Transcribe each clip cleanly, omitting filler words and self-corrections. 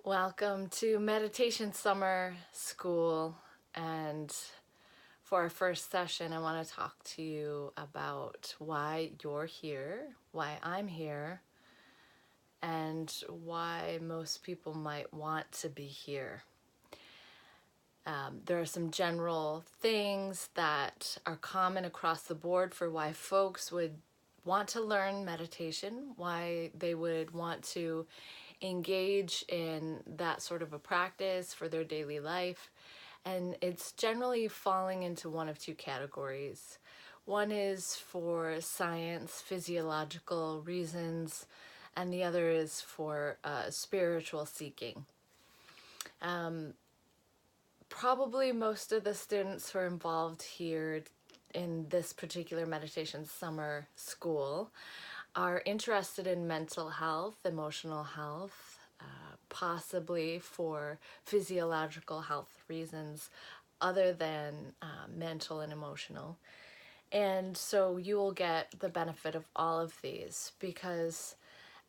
Welcome to Meditation Summer School. And for our first session, I want to talk to you about why you're here, why I'm here, and why most people might want to be here. There are some general things that are common across the board for why folks would want to learn meditation, why they would want to engage in that sort of a practice for their daily life. And it's generally falling into one of two categories. One is for science, physiological reasons, and the other is for spiritual seeking. Probably most of the students who are involved here in this particular meditation summer school are interested in mental health, emotional health, possibly for physiological health reasons other than mental and emotional. And so you will get the benefit of all of these because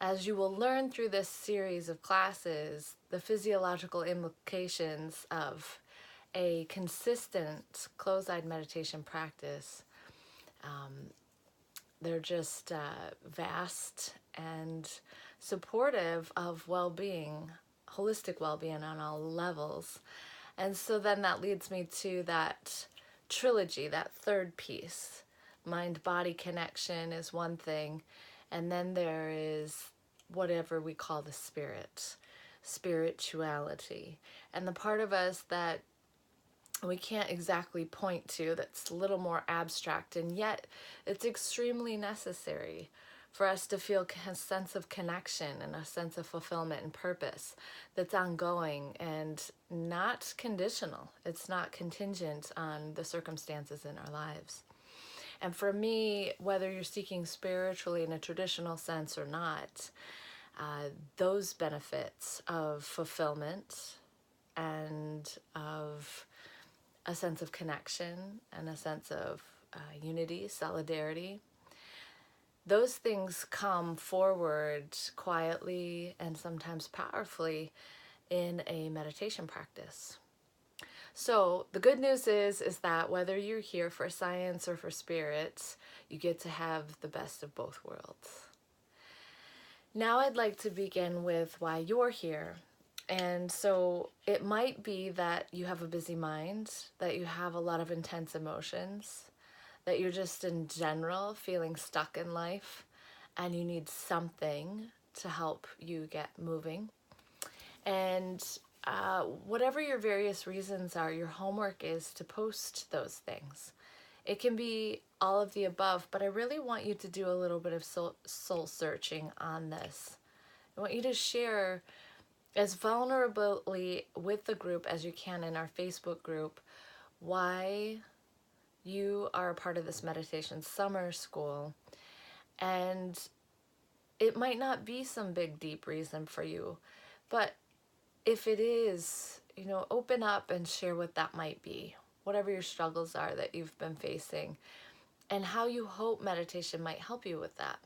as you will learn through this series of classes, the physiological implications of a consistent closed-eyed meditation practice, they're just vast and supportive of well-being, holistic well-being on all levels. And so then that leads me to that trilogy, that third piece. Mind-body connection is one thing, and then there is whatever we call the spirit, spirituality. And the part of us that we can't exactly point to, that's a little more abstract, and yet it's extremely necessary for us to feel a sense of connection and a sense of fulfillment and purpose that's ongoing and not conditional. It's not contingent on the circumstances in our lives. And for me, whether you're seeking spiritually in a traditional sense or not, those benefits of fulfillment and of a sense of connection and a sense of unity, solidarity, those things come forward quietly and sometimes powerfully in a meditation practice. So the good news is that whether you're here for science or for spirit, you get to have the best of both worlds. Now I'd like to begin with why you're here. And so it might be that you have a busy mind, that you have a lot of intense emotions, that you're just in general feeling stuck in life and you need something to help you get moving. And whatever your various reasons are, your homework is to post those things. It can be all of the above, but I really want you to do a little bit of soul searching on this. I want you to share as vulnerably with the group as you can in our Facebook group why you are a part of this meditation summer school. And it might not be some big deep reason for you, but if it is, open up and share what that might be, whatever your struggles are that you've been facing, and how you hope meditation might help you with that.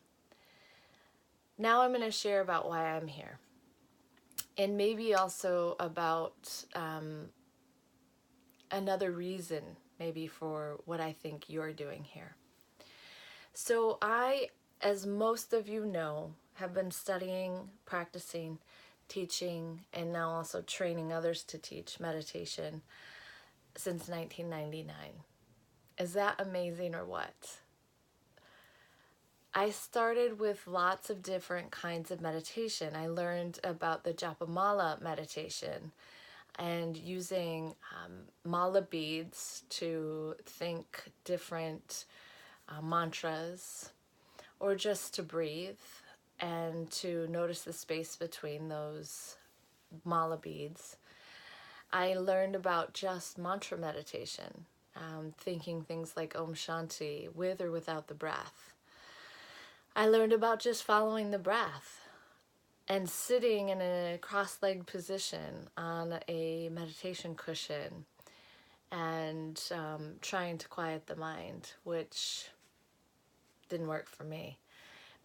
Now I'm going to share about why I'm here, and maybe also about another reason maybe for what I think you're doing here. So I, as most of you know, have been studying, practicing, teaching, and now also training others to teach meditation since 1999. Is that amazing or what? I started with lots of different kinds of meditation. I learned about the Japamala meditation and using mala beads to think different mantras, or just to breathe and to notice the space between those mala beads. I learned about just mantra meditation, thinking things like Om Shanti with or without the breath. I learned about just following the breath and sitting in a cross-legged position on a meditation cushion and trying to quiet the mind, which didn't work for me,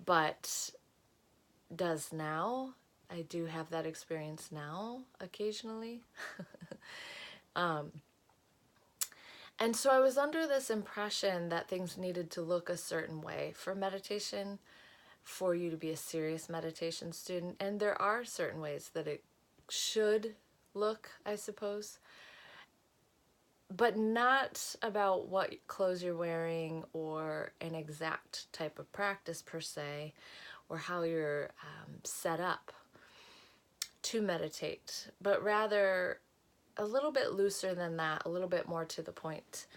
but does now. I do have that experience now occasionally. And so I was under this impression that things needed to look a certain way for meditation, for you to be a serious meditation student. And there are certain ways that it should look, I suppose, but not about what clothes you're wearing or an exact type of practice per se, or how you're set up to meditate, but rather a little bit looser than that, a little bit more to the point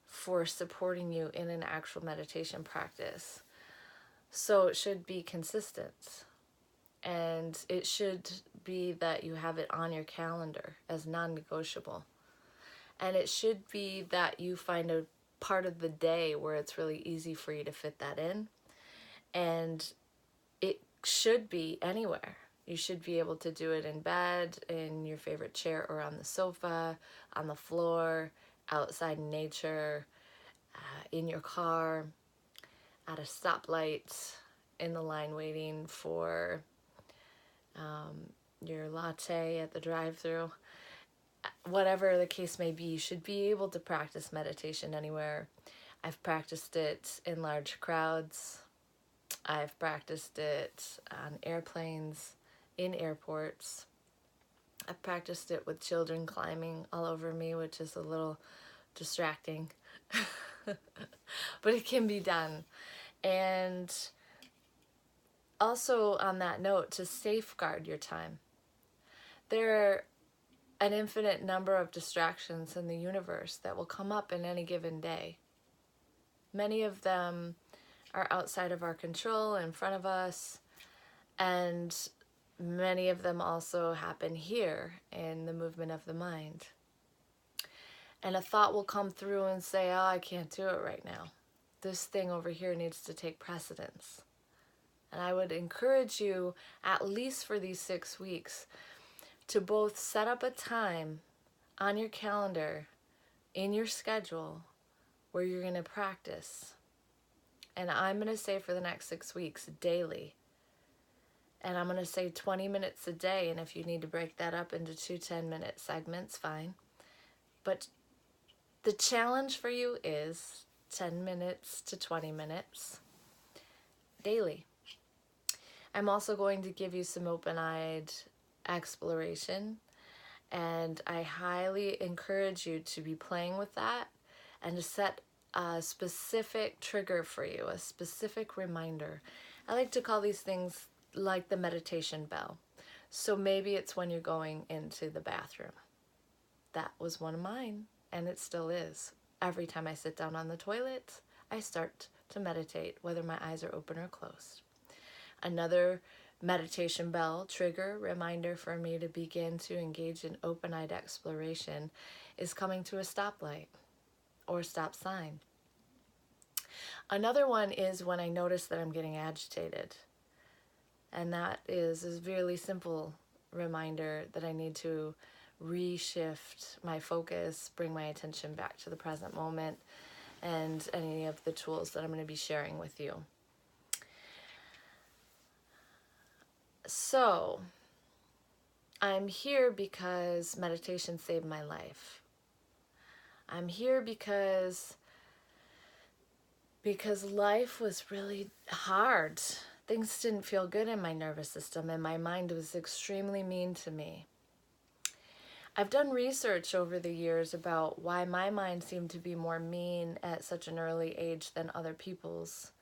for supporting you in an actual meditation practice. So it should be consistent, and it should be that you have it on your calendar as non-negotiable. And it should be that you find a part of the day where it's really easy for you to fit that in. And it should be anywhere. You should be able to do it in bed, in your favorite chair, or on the sofa, on the floor, outside in nature, in your car, at a stoplight, in the line waiting for your latte at the drive-thru. Whatever the case may be, you should be able to practice meditation anywhere. I've practiced it in large crowds. I've practiced it on airplanes, in airports. I've practiced it with children climbing all over me, which is a little distracting. But it can be done. And also on that note, to safeguard your time. There are an infinite number of distractions in the universe that will come up in any given day. Many of them are outside of our control, in front of us, and many of them also happen here in the movement of the mind. And a thought will come through and say, oh, I can't do it right now. This thing over here needs to take precedence. And I would encourage you, at least for these 6 weeks, to both set up a time on your calendar, in your schedule, where you're going to practice. And I'm going to say for the next 6 weeks, daily. And I'm going to say 20 minutes a day. And if you need to break that up into 2 10-minute segments, fine. But the challenge for you is 10 minutes to 20 minutes daily. I'm also going to give you some open-eyed exploration, and I highly encourage you to be playing with that and to set a specific trigger for you, a specific reminder. I like to call these things like the meditation bell. So maybe it's when you're going into the bathroom. That was one of mine, and it still is. Every time I sit down on the toilet, I start to meditate, whether my eyes are open or closed. Another meditation bell trigger reminder for me to begin to engage in open-eyed exploration is coming to a stoplight or stop sign. Another one is when I notice that I'm getting agitated. And that is a really simple reminder that I need to reshift my focus, bring my attention back to the present moment, and any of the tools that I'm going to be sharing with you. So, I'm here because meditation saved my life. I'm here because life was really hard. Things didn't feel good in my nervous system, and my mind was extremely mean to me. I've done research over the years about why my mind seemed to be more mean at such an early age than other people's.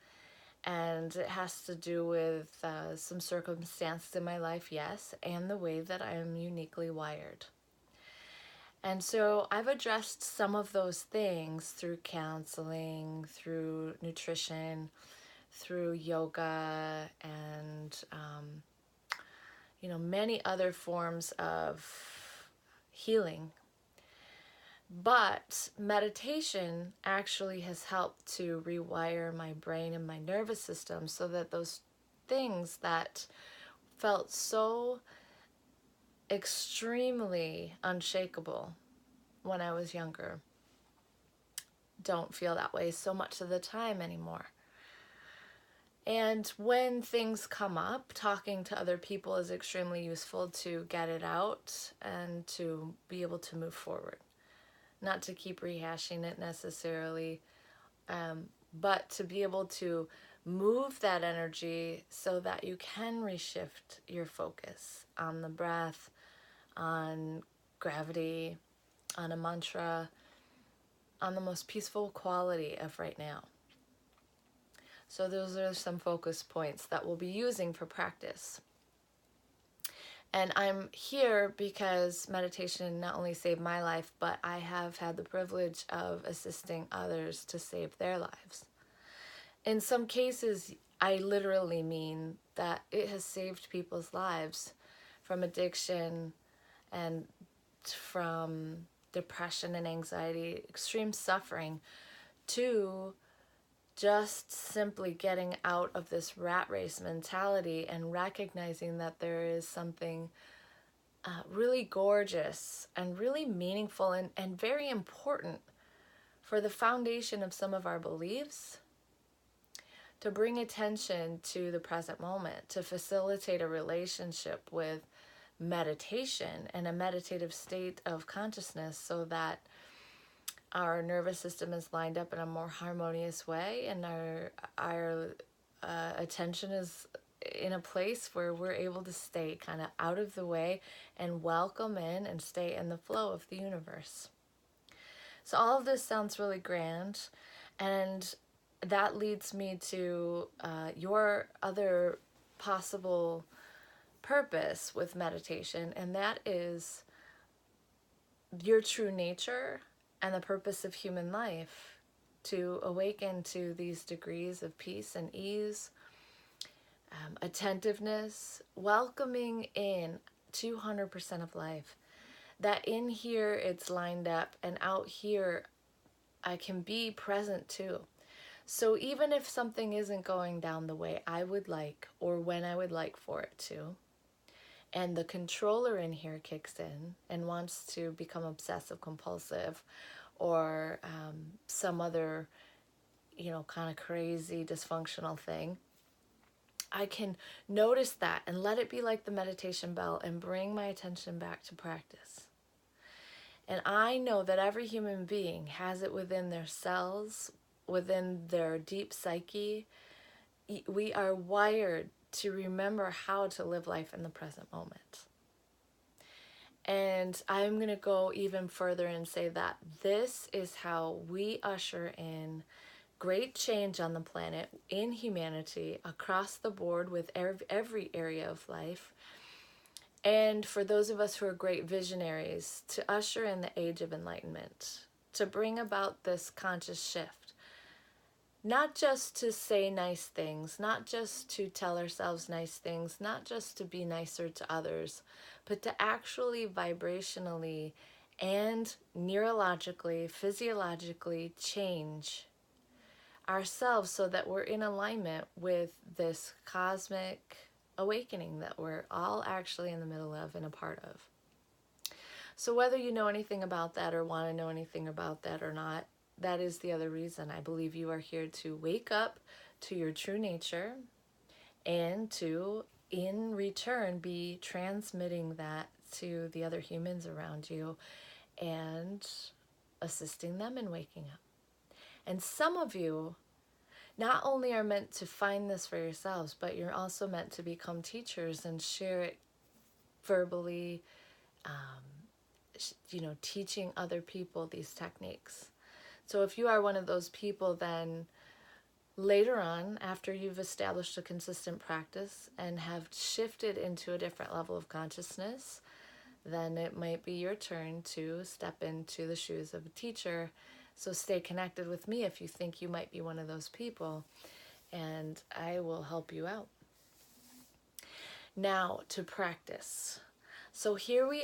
And it has to do with some circumstances in my life, yes, and the way that I am uniquely wired. And so I've addressed some of those things through counseling, through nutrition, through yoga, and many other forms of healing. But meditation actually has helped to rewire my brain and my nervous system so that those things that felt so extremely unshakable when I was younger don't feel that way so much of the time anymore. And when things come up, talking to other people is extremely useful to get it out and to be able to move forward. Not to keep rehashing it necessarily, but to be able to move that energy so that you can reshift your focus on the breath, on gravity, on a mantra, on the most peaceful quality of right now. So those are some focus points that we'll be using for practice. And I'm here because meditation not only saved my life, but I have had the privilege of assisting others to save their lives. In some cases, I literally mean that it has saved people's lives from addiction and from depression and anxiety, extreme suffering, to just simply getting out of this rat race mentality and recognizing that there is something really gorgeous and really meaningful and very important for the foundation of some of our beliefs, to bring attention to the present moment, to facilitate a relationship with meditation and a meditative state of consciousness so that our nervous system is lined up in a more harmonious way and our attention is in a place where we're able to stay kind of out of the way and welcome in and stay in the flow of the universe. So all of this sounds really grand, and that leads me to your other possible purpose with meditation, and that is your true nature and the purpose of human life, to awaken to these degrees of peace and ease, attentiveness, welcoming in 200% of life. That in here it's lined up, and out here I can be present too. So even if something isn't going down the way I would like or when I would like for it to, and the controller in here kicks in and wants to become obsessive compulsive or some other, kind of crazy dysfunctional thing, I can notice that and let it be like the meditation bell and bring my attention back to practice. And I know that every human being has it within their cells, within their deep psyche. We are wired to remember how to live life in the present moment. And I'm going to go even further and say that this is how we usher in great change on the planet, in humanity, across the board with every area of life. And for those of us who are great visionaries, to usher in the age of enlightenment, to bring about this conscious shift. Not just to say nice things, not just to tell ourselves nice things, not just to be nicer to others, but to actually vibrationally and neurologically, physiologically change ourselves so that we're in alignment with this cosmic awakening that we're all actually in the middle of and a part of. So whether you know anything about that or want to know anything about that or not, that is the other reason. I believe you are here to wake up to your true nature and to, in return, be transmitting that to the other humans around you and assisting them in waking up. And some of you not only are meant to find this for yourselves, but you're also meant to become teachers and share it verbally, teaching other people these techniques. So if you are one of those people, then later on, after you've established a consistent practice and have shifted into a different level of consciousness, then it might be your turn to step into the shoes of a teacher. So stay connected with me if you think you might be one of those people, and I will help you out. Now to practice. So here we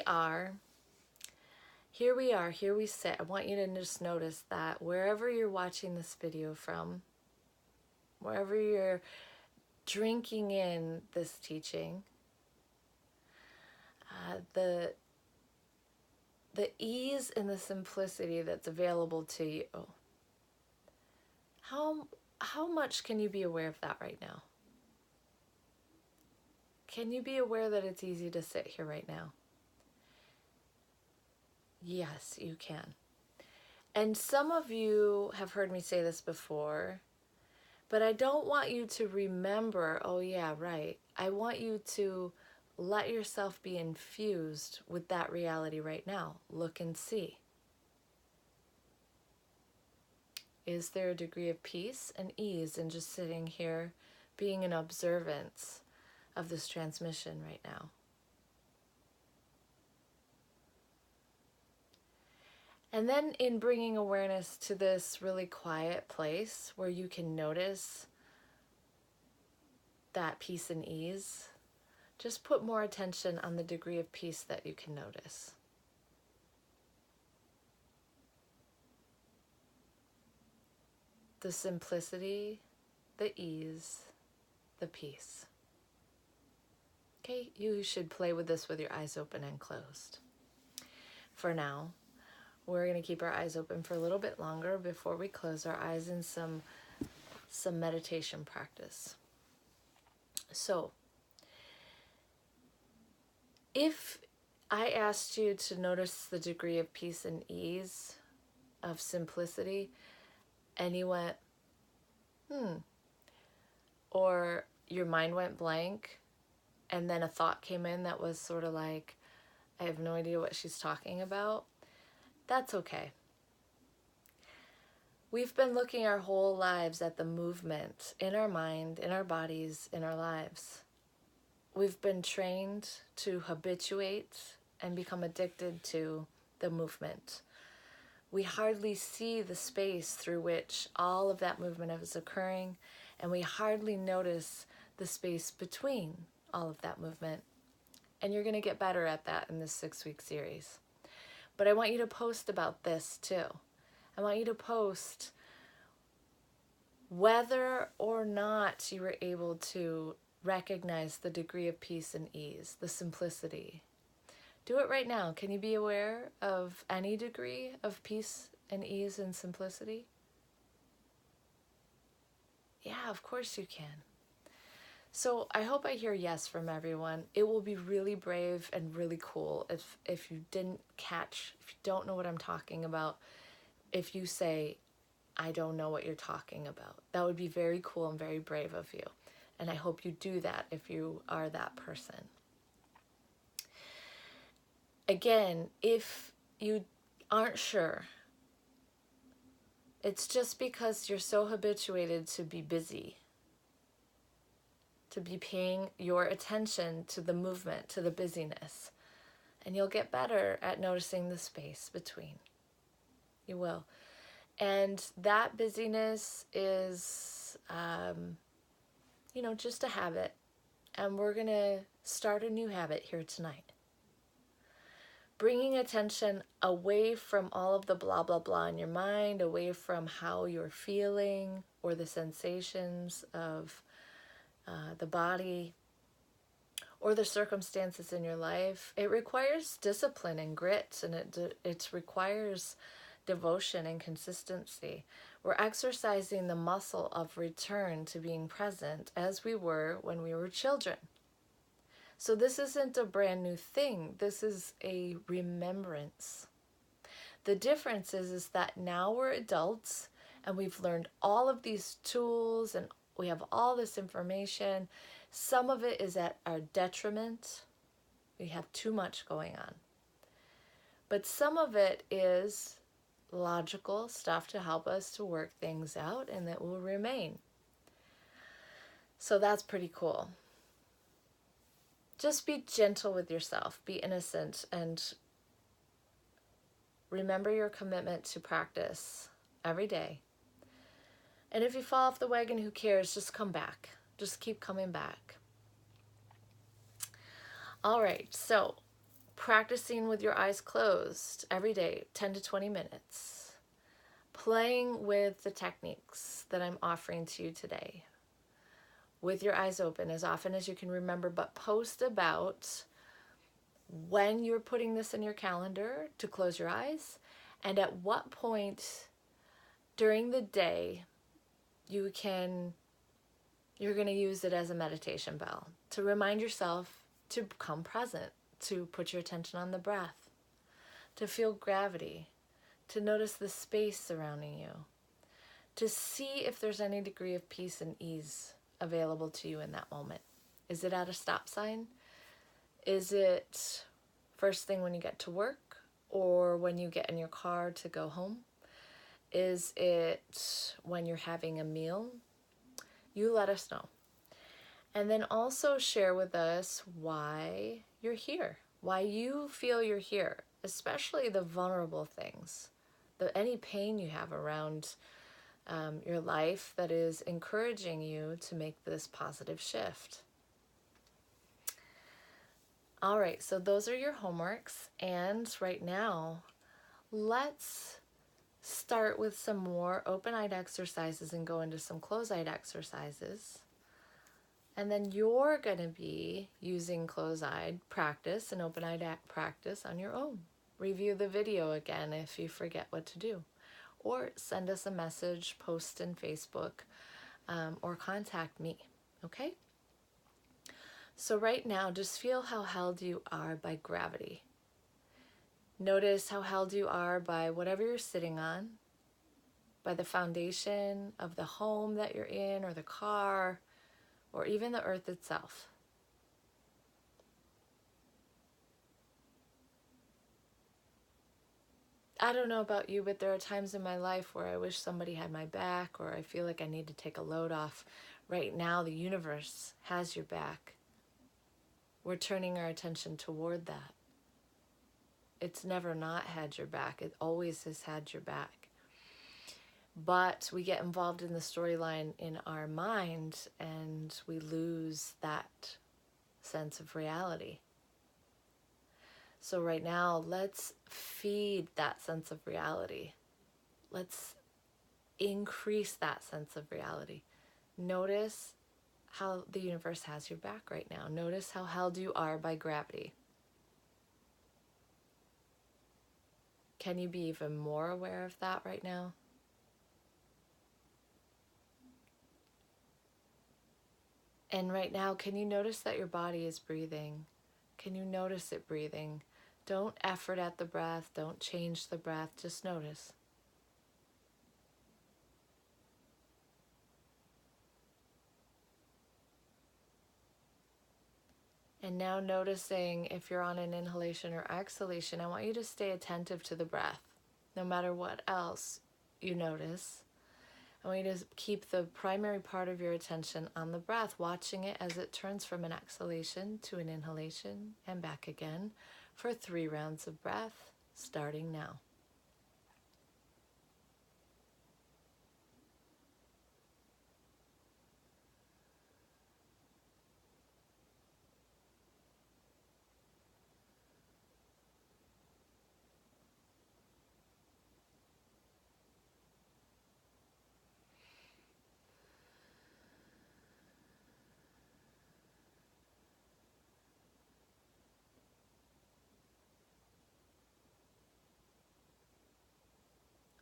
sit. I want you to just notice that wherever you're watching this video from, wherever you're drinking in this teaching, the ease and the simplicity that's available to you. How how much can you be aware of that right now? Can you be aware that it's easy to sit here right now? Yes, you can. And some of you have heard me say this before, but I don't want you to remember, oh yeah, right. I want you to let yourself be infused with that reality right now. Look and see. Is there a degree of peace and ease in just sitting here being in observance of this transmission right now? And then in bringing awareness to this really quiet place where you can notice that peace and ease, just put more attention on the degree of peace that you can notice. The simplicity, the ease, the peace. Okay, you should play with this with your eyes open and closed. For now, we're going to keep our eyes open for a little bit longer before we close our eyes in some meditation practice. So, if I asked you to notice the degree of peace and ease, of simplicity, and you went, or your mind went blank, and then a thought came in that was sort of like, I have no idea what she's talking about, that's okay. We've been looking our whole lives at the movement in our mind, in our bodies, in our lives. We've been trained to habituate and become addicted to the movement. We hardly see the space through which all of that movement is occurring, and we hardly notice the space between all of that movement. And you're going to get better at that in this 6-week series. But I want you to post about this too. I want you to post whether or not you were able to recognize the degree of peace and ease, the simplicity. Do it right now. Can you be aware of any degree of peace and ease and simplicity? Yeah, of course you can. So I hope I hear yes from everyone. It will be really brave and really cool if you didn't catch, if you don't know what I'm talking about, if you say, I don't know what you're talking about. That would be very cool and very brave of you. And I hope you do that if you are that person. Again, if you aren't sure, it's just because you're so habituated to be busy, to be paying your attention to the movement, to the busyness. And you'll get better at noticing the space between. You will. And that busyness is, just a habit. And we're going to start a new habit here tonight. Bringing attention away from all of the blah, blah, blah in your mind, away from how you're feeling or the sensations of the body or the circumstances in your life. It requires discipline and grit, and it requires devotion and consistency. We're exercising the muscle of return to being present as we were when we were children. So this isn't a brand new thing. This is a remembrance. The difference is that now we're adults and we've learned all of these tools and we have all this information. Some of it is at our detriment. We have too much going on. But some of it is logical stuff to help us to work things out and that will remain. So that's pretty cool. Just be gentle with yourself, be innocent, and remember your commitment to practice every day. And if you fall off the wagon, who cares? Just come back. Just keep coming back. All right, so practicing with your eyes closed every day, 10 to 20 minutes. Playing with the techniques that I'm offering to you today with your eyes open as often as you can remember, but post about when you're putting this in your calendar to close your eyes and at what point during the day you're going to use it as a meditation bell to remind yourself to become present, to put your attention on the breath, to feel gravity, to notice the space surrounding you, to see if there's any degree of peace and ease available to you in that moment. Is it at a stop sign? Is it first thing when you get to work or when you get in your car to go home? Is it when you're having a meal? You let us know. And then also share with us why you're here, why you feel you're here, especially the vulnerable things, any pain you have around your life that is encouraging you to make this positive shift. All right, so those are your homeworks. And right now, let's start with some more open-eyed exercises and go into some closed-eyed exercises. And then you're going to be using closed-eyed practice and open-eyed practice on your own. Review the video again if you forget what to do. Or send us a message, post in Facebook, or contact me, okay? So right now, just feel how held you are by gravity. Notice how held you are by whatever you're sitting on, by the foundation of the home that you're in, or the car, or even the earth itself. I don't know about you, but there are times in my life where I wish somebody had my back, or I feel like I need to take a load off. Right now, the universe has your back. We're turning our attention toward that. It's never not had your back. It always has had your back. But we get involved in the storyline in our mind and we lose that sense of reality. So right now, let's feed that sense of reality. Let's increase that sense of reality. Notice how the universe has your back right now. Notice how held you are by gravity. Can you be even more aware of that right now? And right now, can you notice that your body is breathing? Can you notice it breathing? Don't effort at the breath. Don't change the breath. Just notice. And now noticing if you're on an inhalation or exhalation, I want you to stay attentive to the breath. No matter what else you notice, I want you to keep the primary part of your attention on the breath, watching it as it turns from an exhalation to an inhalation and back again for 3 rounds of breath, starting now.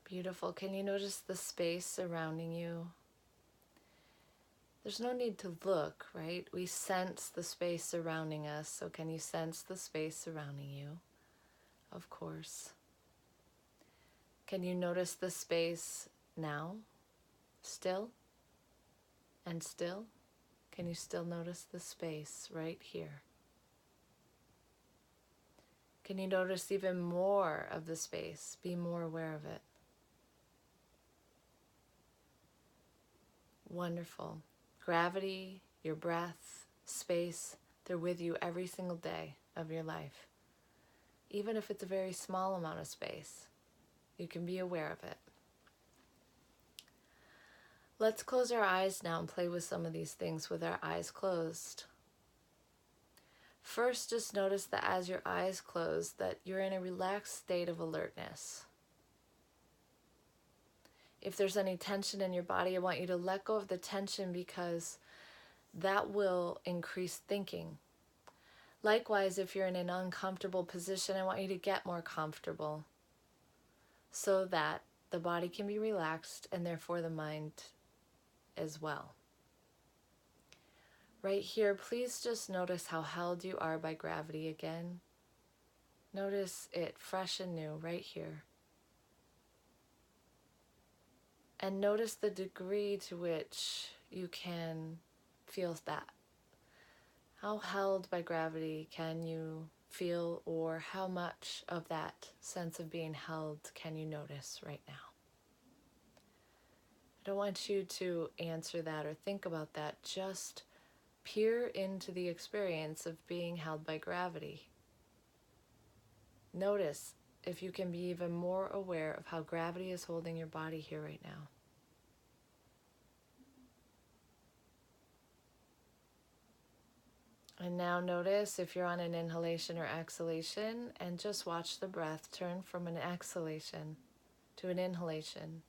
Beautiful. Can you notice the space surrounding you? There's no need to look, right? We sense the space surrounding us. So can you sense the space surrounding you? Of course. Can you notice the space now? Still? And still? Can you still notice the space right here? Can you notice even more of the space? Be more aware of it. Wonderful. Gravity, your breath, space, they're with you every single day of your life. Even if it's a very small amount of space, you can be aware of it. Let's close our eyes now and play with some of these things with our eyes closed. First, just notice that as your eyes close, that you're in a relaxed state of alertness. If there's any tension in your body, I want you to let go of the tension because that will increase thinking. Likewise, if you're in an uncomfortable position, I want you to get more comfortable so that the body can be relaxed and therefore the mind as well. Right here, please just notice how held you are by gravity again. Notice it fresh and new right here. And notice the degree to which you can feel that. How held by gravity can you feel, or how much of that sense of being held can you notice right now? I don't want you to answer that or think about that. Just peer into the experience of being held by gravity. Notice if you can be even more aware of how gravity is holding your body here right now. And now notice if you're on an inhalation or exhalation, and just watch the breath turn from an exhalation to an inhalation,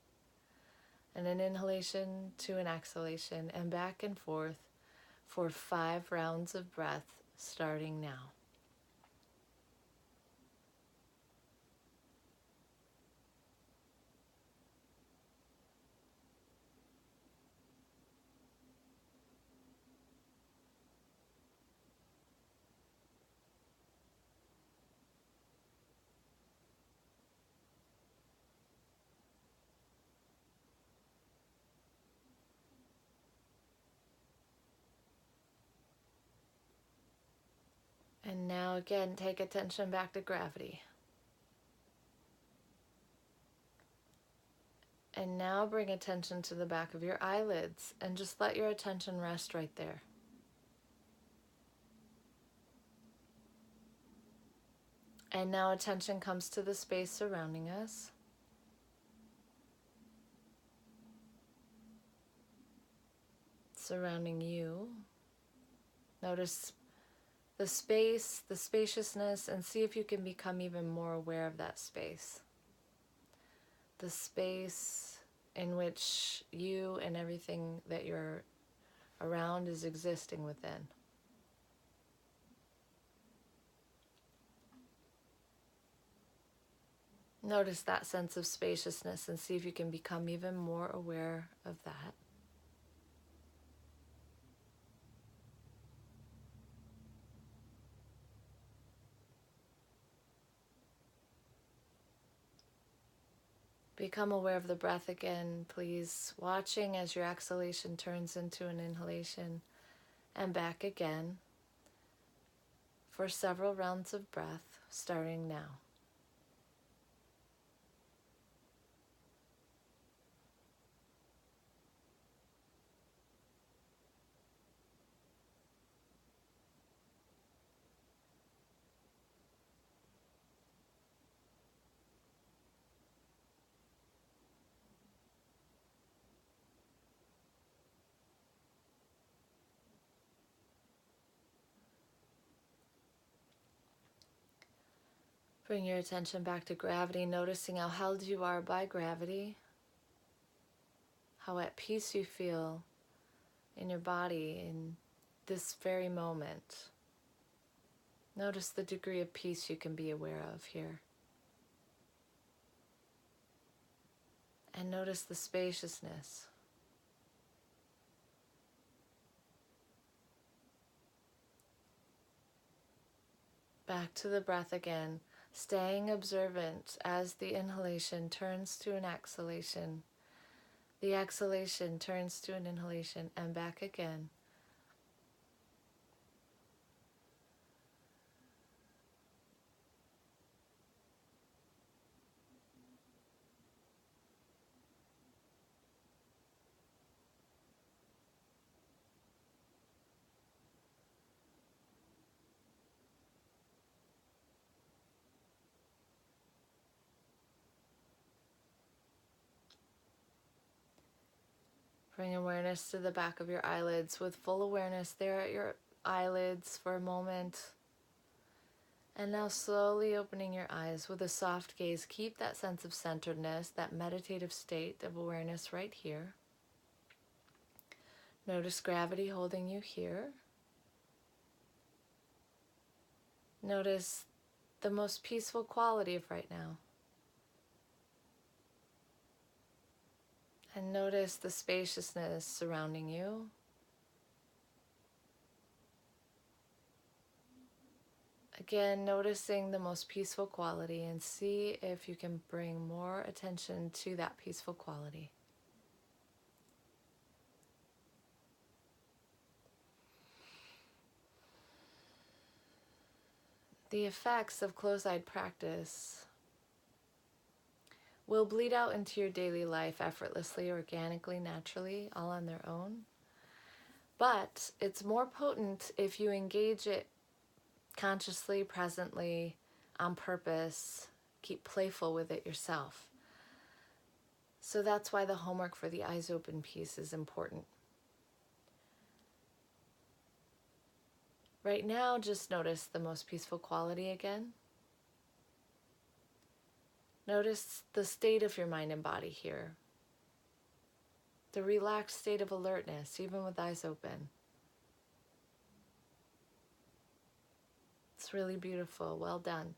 and an inhalation to an exhalation, and back and forth for 5 rounds of breath starting now. And now again, take attention back to gravity. And now bring attention to the back of your eyelids and just let your attention rest right there. And now attention comes to the space surrounding us. Surrounding you. Notice the space, the spaciousness, and see if you can become even more aware of that space. The space in which you and everything that you're around is existing within. Notice that sense of spaciousness and see if you can become even more aware of that. Become aware of the breath again, please, watching as your exhalation turns into an inhalation, and back again for several rounds of breath, starting now. Bring your attention back to gravity, noticing how held you are by gravity, how at peace you feel in your body in this very moment. Notice the degree of peace you can be aware of here. And notice the spaciousness. Back to the breath again, staying observant as the inhalation turns to an exhalation. The exhalation turns to an inhalation, and back again. Bring awareness to the back of your eyelids with full awareness there at your eyelids for a moment. And now slowly opening your eyes with a soft gaze. Keep that sense of centeredness, that meditative state of awareness right here. Notice gravity holding you here. Notice the most peaceful quality of right now. And notice the spaciousness surrounding you. Again, noticing the most peaceful quality, and see if you can bring more attention to that peaceful quality. The effects of closed-eyed practice will bleed out into your daily life effortlessly, organically, naturally, all on their own. But it's more potent if you engage it consciously, presently, on purpose. Keep playful with it yourself. So that's why the homework for the eyes open piece is important. Right now, just notice the most peaceful quality again. Notice the state of your mind and body here. The relaxed state of alertness, even with eyes open. It's really beautiful. Well done.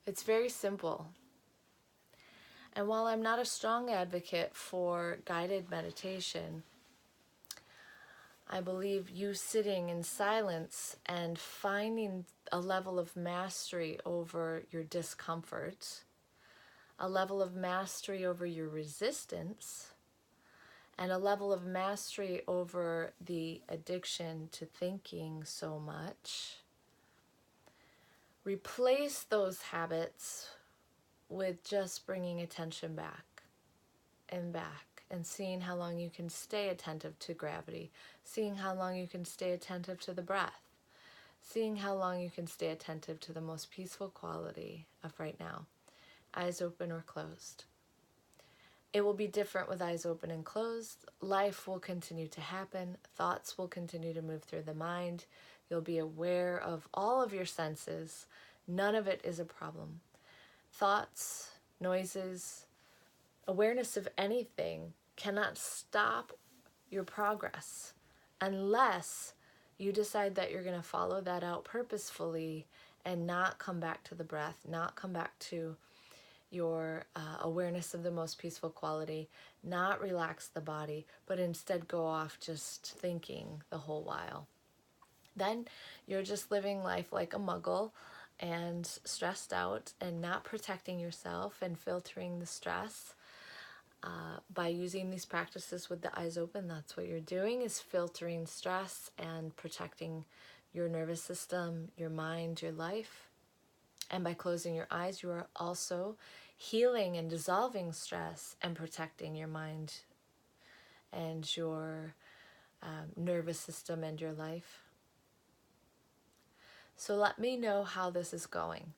It's very simple. And while I'm not a strong advocate for guided meditation, I believe you sitting in silence and finding a level of mastery over your discomfort, a level of mastery over your resistance, and a level of mastery over the addiction to thinking so much. Replace those habits with just bringing attention back and seeing how long you can stay attentive to gravity, seeing how long you can stay attentive to the breath, seeing how long you can stay attentive to the most peaceful quality of right now, eyes open or closed. It will be different with eyes open and closed. Life will continue to happen. Thoughts will continue to move through the mind. You'll be aware of all of your senses. None of it is a problem. Thoughts, noises, awareness of anything cannot stop your progress unless you decide that you're going to follow that out purposefully and not come back to the breath, not come back to your awareness of the most peaceful quality, not relax the body, but instead go off just thinking the whole while. Then you're just living life like a muggle and stressed out and not protecting yourself and filtering the stress. By using these practices with the eyes open, that's what you're doing, is filtering stress and protecting your nervous system, your mind, your life. And by closing your eyes, you are also healing and dissolving stress and protecting your mind and your nervous system and your life. So let me know how this is going.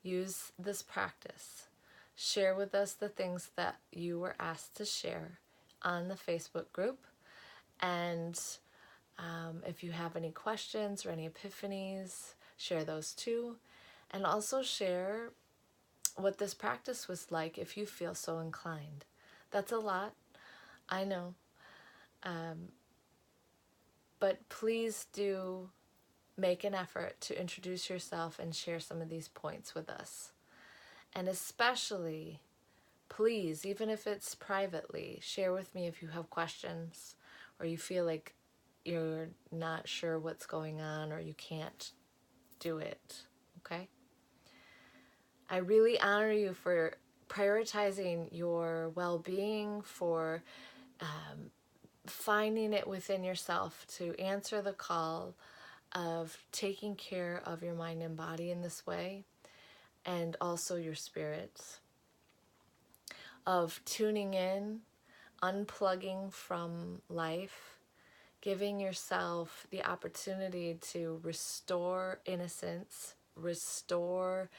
Use this practice. Share with us the things that you were asked to share on the Facebook group. And if you have any questions or any epiphanies, share those too. And also share what this practice was like if you feel so inclined. That's a lot, I know. But please do make an effort to introduce yourself and share some of these points with us. And especially, please, even if it's privately, share with me if you have questions or you feel like you're not sure what's going on or you can't do it, okay? I really honor you for prioritizing your well-being, for finding it within yourself to answer the call of taking care of your mind and body in this way, and also your spirits, of tuning in, unplugging from life, giving yourself the opportunity to restore innocence, restore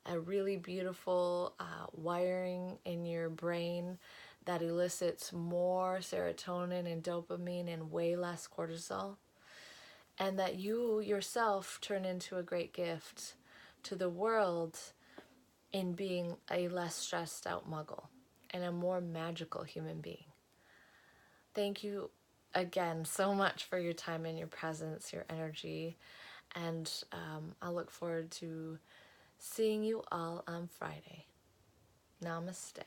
a really beautiful wiring in your brain that elicits more serotonin and dopamine and way less cortisol, and that you yourself turn into a great gift to the world in being a less stressed out muggle and a more magical human being. Thank you again so much for your time and your presence, your energy, and I look forward to seeing you all on Friday. Namaste.